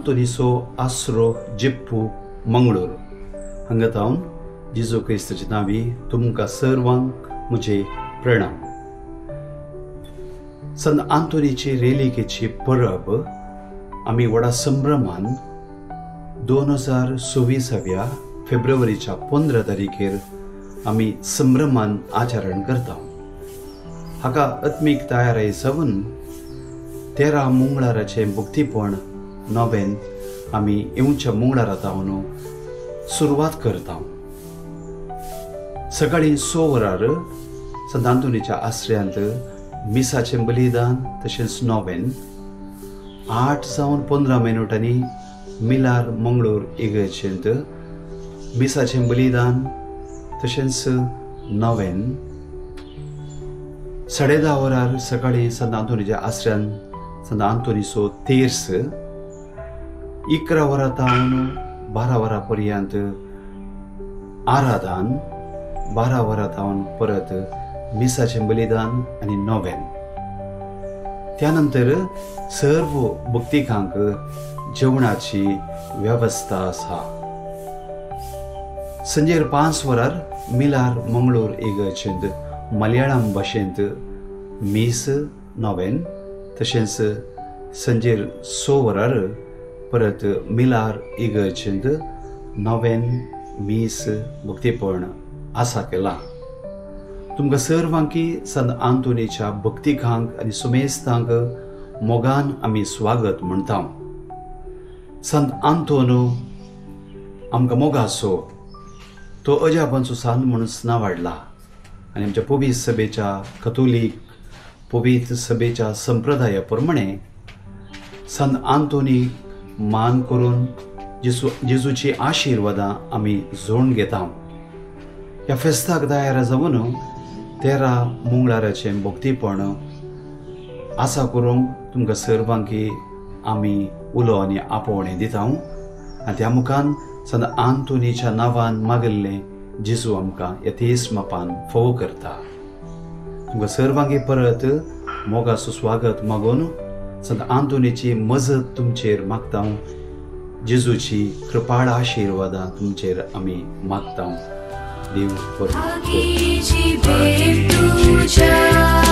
आंतोनिसो आसरो जिप्पू मंगळूर हांगा तावन जेजू क्रिस्ताचे नांवी तुमकां सर्वांक म्हजे प्रणाम। संत आंतोनीची रेलिकेची परब आमी व्हडा संभ्रमान 2026 फेब्रुवारीच्या 15 तारीखेर आमी संभ्रमान आचरण करता। हाका आत्मीक तयारी सावन 13 मंगळाराचे मुक्तीपण नोवेन आमी येवच्या मंगळारातावन सुरवात करता। सकाळी 6 वरार संत आंतोनीच्या आश्रयांत मिसाचें बलिदान तशेंच नोवेन 8 जावन 15 मिनटांनी मिलार मंगळूर इगर्जेंत मिसाचें बलिदान तशेंच नोवेन 10:30 वरार सकाळी संत आंतोनीच्या आश्रयान संत आंतोनिसो तेर्स 11 वरां 12 वरां पर्यंत आराधन 12 वरां परत मिसाचें बलिदान आनी नोवेन। त्यानंतर सर्व भक्तिकांक जेवणाची वेवस्था आसा। संजेर 5 वरार मिलार मंगळूर इगर्जेंत मलयाळम भाशेंत मीस नोवेन तशेंच संजेर 6 वरार परत मिलार इगर्जेंत नोवेन मीस भक्तीपण आसा केला। तुमकां सर्वांकी संत आंतोनीच्या भक्तिकांक आनी सुमेस्तांक मोगान आमी स्वागत म्हणटा। संत आंतोनो आमकां मोगासो तो अजापांचो सांत म्हणून सांवाडला आनी आमच्या पवित्र सभेच्या कथोलीक पवित्र सभेच्या संप्रदाया प्रमाणे संत आंतोनी मान करून जेजूची आशिर्वादां आमी जोडून घेता। ह्या फेस्ताक तयार जावन 13 मंगळाराचें भक्तीपण आसा करूंक तुमकां सर्वांकी आमी उलो आनी आपोवणें दिता आनी त्या मुखान संत आंतोनीच्या नांवान मागिल्लें जेजू आमकां येतेस मापान फोव करता। तुमकां सर्वांकी परत मोगाचो स्वागत मागून संत आंतोनीची मजत तुमचेर मागता। जेजूची कृपाळ आशिर्वादां तुमचेर आमी मागता। देव बरें करूं।